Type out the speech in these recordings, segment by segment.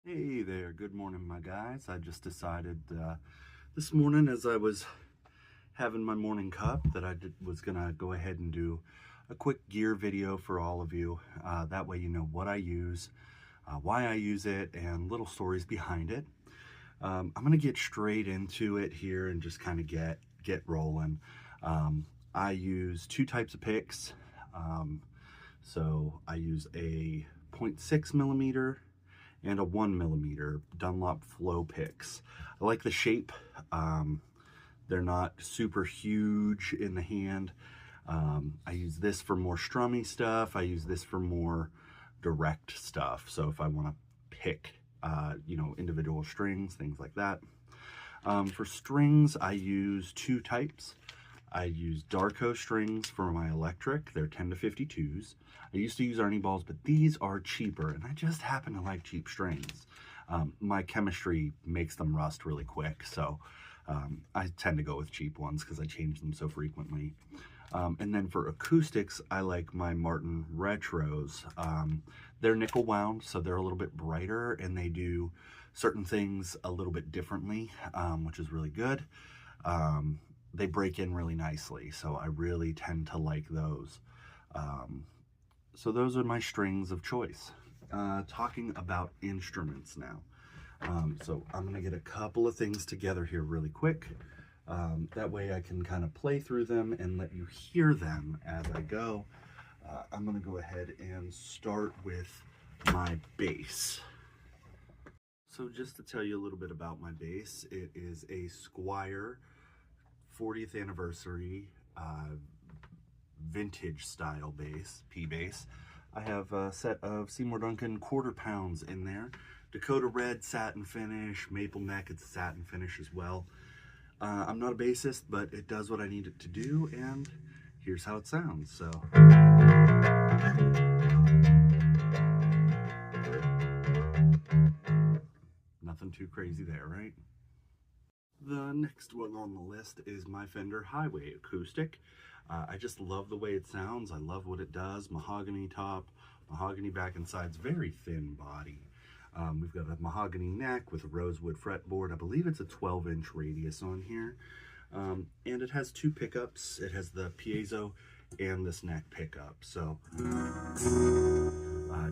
Hey there, good morning, my guys. I just decided this morning as I was having my morning cup that was gonna go ahead and do a quick gear video for all of you. That way you know what I use, why I use it, and little stories behind it. I'm gonna get straight into it here and just kind of get rolling. I use two types of picks. So I use a 0.6 millimeter and a 1 millimeter Dunlop Flow picks. I like the shape. They're not super huge in the hand. I use this for more strummy stuff. I use this for more direct stuff. So if I want to pick, individual strings, things like that. For strings, I use two types. I use Darko strings for my electric. They're 10 to 52s. I used to use Ernie balls, but these are cheaper, and I just happen to like cheap strings. My chemistry makes them rust really quick, so I tend to go with cheap ones because I change them so frequently. And then for acoustics, I like my Martin Retros. They're nickel wound, so they're a little bit brighter, and they do certain things a little bit differently, which is really good. They break in really nicely, so I really tend to like those. So those are my strings of choice. Talking about instruments now. So I'm gonna get a couple of things together here really quick. That way I can kind of play through them and let you hear them as I go. I'm gonna go ahead and start with my bass. So just to tell you a little bit about my bass, it is a Squier 40th anniversary vintage style bass, P bass. I have a set of Seymour Duncan quarter pounds in there. Dakota red satin finish, maple neck, it's a satin finish as well. I'm not a bassist, but it does what I need it to do, and here's how it sounds. So nothing too crazy there, right? The next one on the list is my Fender Highway acoustic. I just love the way it sounds. I love what it does. Mahogany top, mahogany back and sides, very thin body. We've got a mahogany neck with a rosewood fretboard. I believe it's a 12-inch radius on here. And it has two pickups. It has the piezo and this neck pickup. So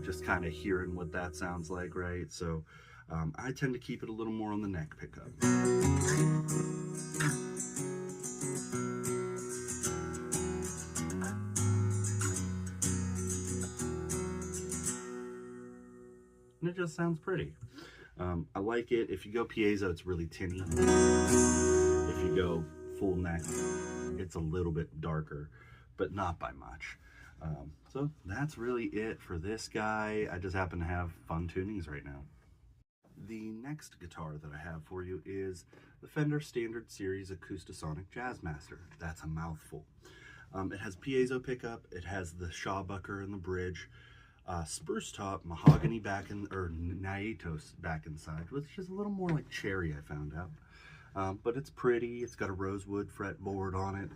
just kind of hearing what that sounds like, right? So I tend to keep it a little more on the neck pickup. And it just sounds pretty. I like it. If you go piezo, it's really tinny. If you go full neck, it's a little bit darker, but not by much. So that's really it for this guy. I just happen to have fun tunings right now. The next guitar that I have for you is the Fender Standard Series Acoustasonic Jazzmaster. That's a mouthful. It has piezo pickup, it has the Shawbucker in the bridge, spruce top, mahogany back in, or Naitos back inside, which is a little more like cherry, I found out. But it's pretty. It's got a rosewood fretboard on it.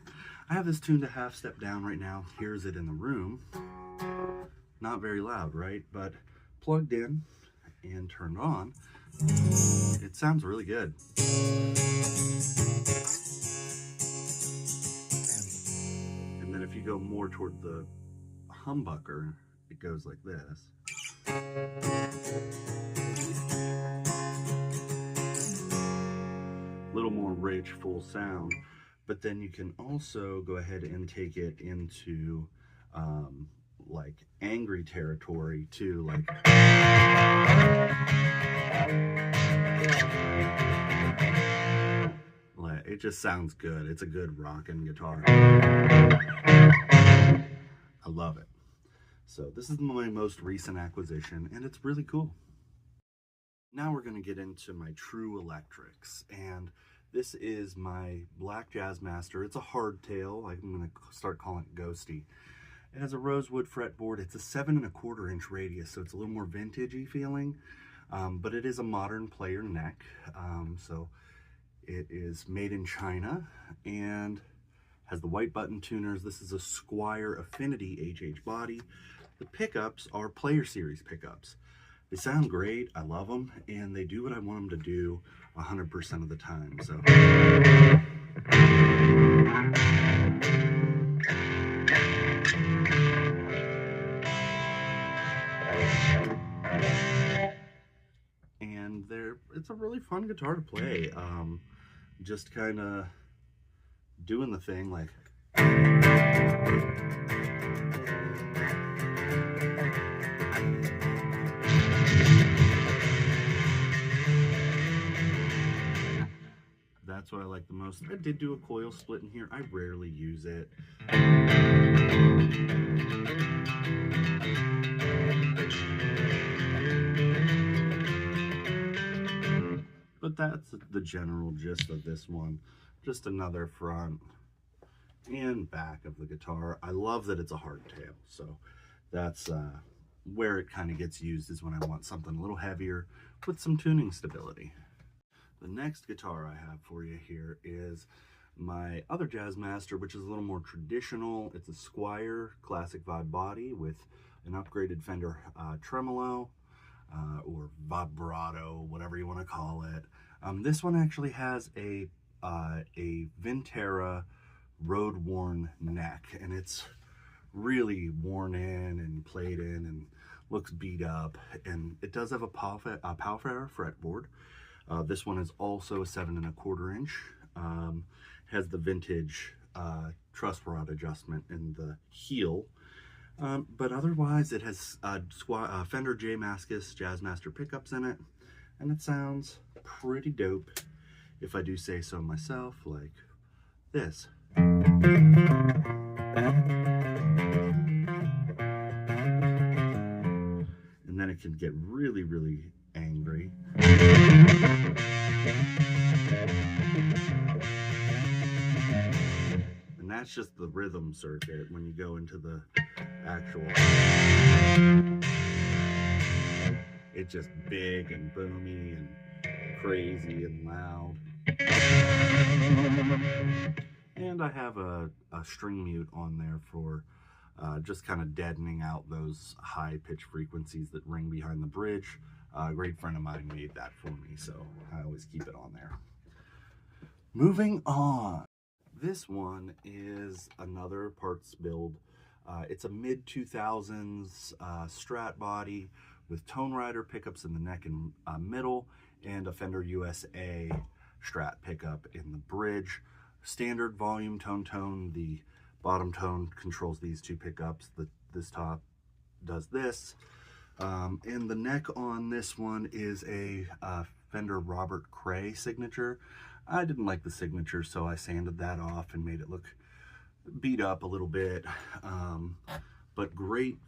I have this tuned a half step down right now. Here's it in the room. Not very loud, right? But plugged in and turned on, it sounds really good. And then if you go more toward the humbucker, it goes like this. A little more rich, full sound. But then you can also go ahead and take it into like angry territory too, like it just sounds good. It's a good rockin' guitar. I love it. So this is my most recent acquisition, and it's really cool. Now we're going to get into my true electrics, and this is my Black Jazzmaster. It's a hardtail. I'm going to start calling it Ghosty. It has a rosewood fretboard. It's a 7¼ inch radius, so it's a little more vintagey feeling, but it is a modern player neck. So it is made in China and has the white button tuners. This is a Squier Affinity HH body. The pickups are Player Series pickups. They sound great, I love them, and they do what I want them to do 100% of the time, so. And it's a really fun guitar to play. Just kind of doing the thing like. That's what I like the most. I did do a coil split in here. I rarely use it. But that's the general gist of this one. Just another front and back of the guitar. I love that it's a hardtail, so that's where it kind of gets used, is when I want something a little heavier with some tuning stability. The next guitar I have for you here is my other Jazzmaster, which is a little more traditional. It's a Squier Classic Vibe body with an upgraded Fender tremolo or vibrato, whatever you want to call it. This one actually has a Vintera road-worn neck, and it's really worn in and played in and looks beat up, and it does have a Palfrère fretboard. This one is also a 7 1/4 inch. Has the vintage truss rod adjustment in the heel. But otherwise it has Fender J Mascis Jazzmaster pickups in it, and it sounds pretty dope, if I do say so myself, like this. And then it can get really, really angry. And that's just the rhythm circuit. When you go into the actual, it's just big and boomy and crazy and loud. And I have a string mute on there for just kind of deadening out those high pitch frequencies that ring behind the bridge. A great friend of mine made that for me, so I always keep it on there. Moving on. This one is another parts build. It's a mid-2000s Strat body with Tone Rider pickups in the neck and middle, and a Fender USA Strat pickup in the bridge. Standard volume tone. The bottom tone controls these two pickups. This top does this. And the neck on this one is a Fender Robert Cray signature. I didn't like the signature, so I sanded that off and made it look beat up a little bit. But great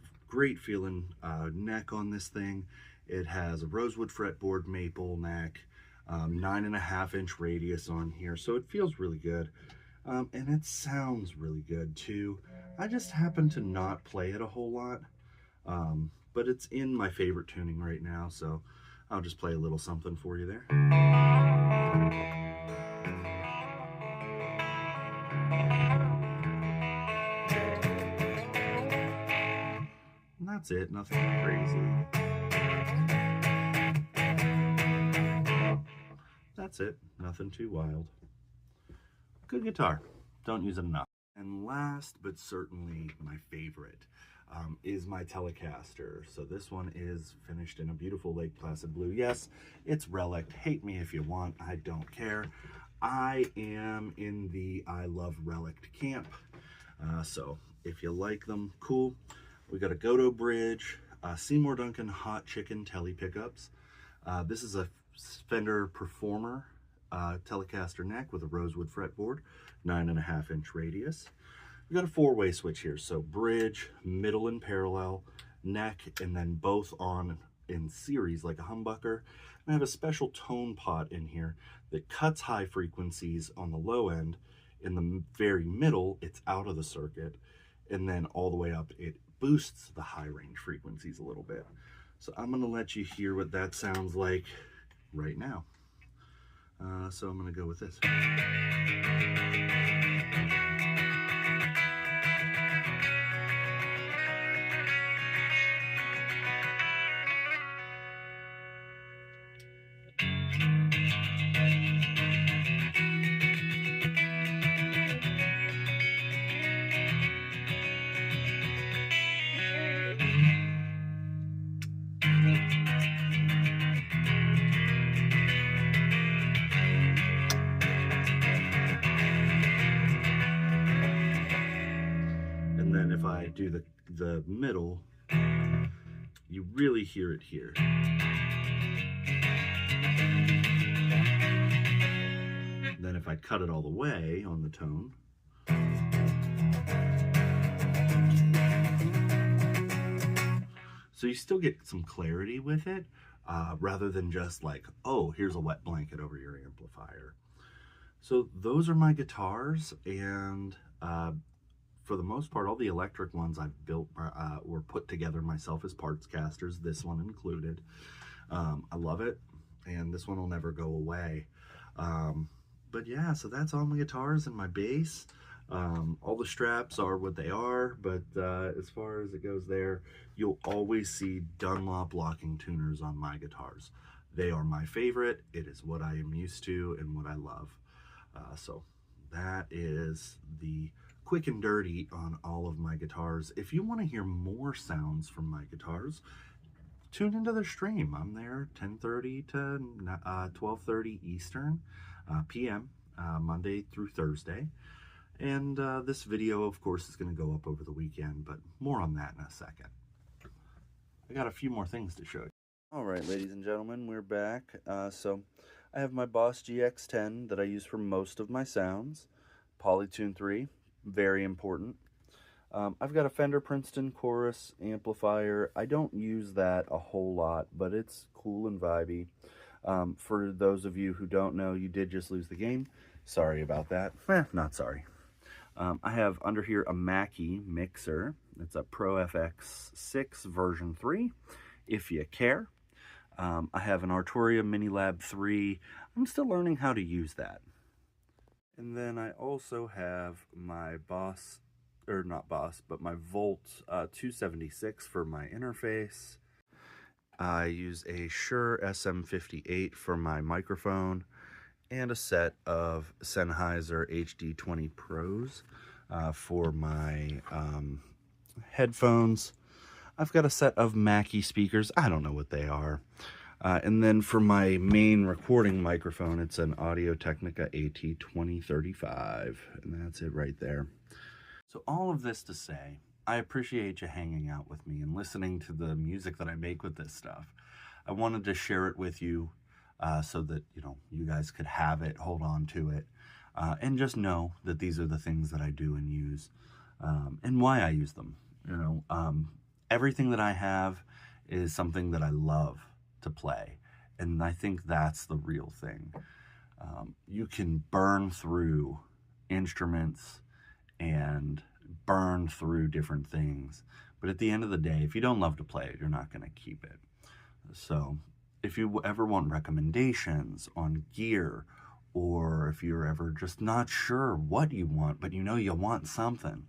feeling neck on this thing. It has a rosewood fretboard maple neck, 9.5 inch radius on here, so it feels really good. And it sounds really good too. I just happen to not play it a whole lot, but it's in my favorite tuning right now, so I'll just play a little something for you there. And that's it, nothing crazy. That's it, nothing too wild. Good guitar, don't use it enough. And last but certainly my favorite is my Telecaster. So this one is finished in a beautiful Lake Placid blue. Yes, it's relic. Hate me if you want, I don't care. I am in the I love relic camp. So if you like them, cool. We got a Goto bridge, Seymour Duncan Hot Chicken Tele pickups. This is a Fender Performer Telecaster neck with a rosewood fretboard, 9.5 inch radius. We got a 4-way switch here, so bridge, middle and parallel, neck, and then both on in series like a humbucker. And I have a special tone pot in here that cuts high frequencies on the low end. In the very middle, it's out of the circuit, and then all the way up, it boosts the high range frequencies a little bit. So I'm gonna let you hear what that sounds like right now. So I'm gonna go with this. do the middle, you really hear it here. Then if I cut it all the way on the tone, so you still get some clarity with it, rather than just like, oh, here's a wet blanket over your amplifier. So those are my guitars, and for the most part, all the electric ones I've built or put together myself as parts casters, this one included. I love it, and this one will never go away. But yeah, so that's all my guitars and my bass. All the straps are what they are, but as far as it goes there, you'll always see Dunlop locking tuners on my guitars. They are my favorite. It is what I am used to and what I love. So that is the quick and dirty on all of my guitars. If you want to hear more sounds from my guitars, tune into their stream. I'm there 10:30 to 12:30 Eastern PM, Monday through Thursday. And this video, of course, is going to go up over the weekend, but more on that in a second. I got a few more things to show you. All right, ladies and gentlemen, we're back. So I have my Boss GX10 that I use for most of my sounds. Polytune 3, very important. I've got a Fender Princeton Chorus amplifier. I don't use that a whole lot, but it's cool and vibey. For those of you who don't know, you did just lose the game. Sorry about that. Not sorry. I have under here a Mackie mixer. It's a Pro FX6 version 3, if you care. I have an Arturia Minilab 3. I'm still learning how to use that. And then I also have my Boss, or not Boss, but my Volt 276 for my interface. I use a Shure SM58 for my microphone, and a set of Sennheiser HD20 Pros for my headphones. I've got a set of Mackie speakers. I don't know what they are. And then for my main recording microphone, it's an Audio-Technica AT2035, and that's it right there. So all of this to say, I appreciate you hanging out with me and listening to the music that I make with this stuff. I wanted to share it with you so that, you know, you guys could have it, hold on to it, and just know that these are the things that I do and use, and why I use them. You know, everything that I have is something that I love to play, and I think that's the real thing. You can burn through instruments and burn through different things, but at the end of the day, if you don't love to play it, you're not going to keep it. So if you ever want recommendations on gear, or if you're ever just not sure what you want, but you know you want something,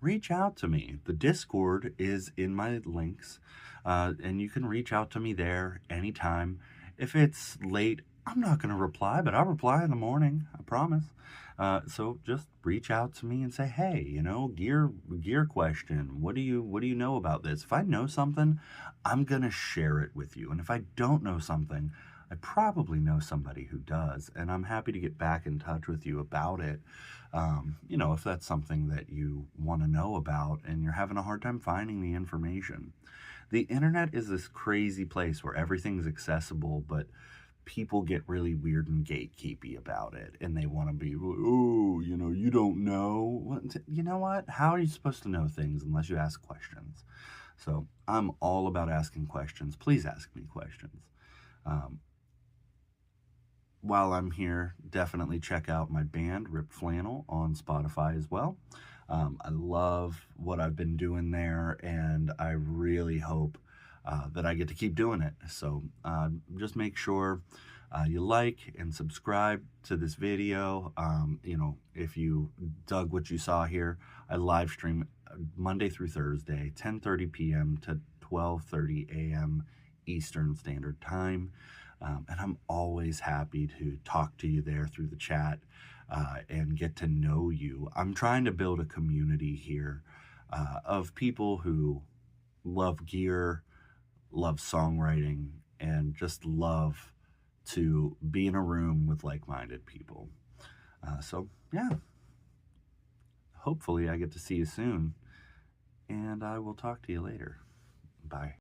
reach out to me. The Discord is in my links, and you can reach out to me there anytime. If it's late, I'm not going to reply, but I'll reply in the morning, I promise. So just reach out to me and say, hey, you know, gear question. What do you know about this? If I know something, I'm going to share it with you. And if I don't know something, I probably know somebody who does, and I'm happy to get back in touch with you about it. You know, if that's something that you want to know about and you're having a hard time finding the information. The internet is this crazy place where everything's accessible, but people get really weird and gatekeepy about it, and they want to be, oh, you know, you don't know. You know what? How are you supposed to know things unless you ask questions? So I'm all about asking questions. Please ask me questions. While I'm here, definitely check out my band, Rip Flannel, on Spotify as well. I love what I've been doing there, and I really hope that I get to keep doing it. So just make sure you like and subscribe to this video. You know, if you dug what you saw here, I live stream Monday through Thursday, 10:30 p.m. to 12:30 a.m. Eastern Standard Time. And I'm always happy to talk to you there through the chat and get to know you. I'm trying to build a community here of people who love gear, love songwriting, and just love to be in a room with like-minded people. So yeah, hopefully I get to see you soon. and I will talk to you later. Bye.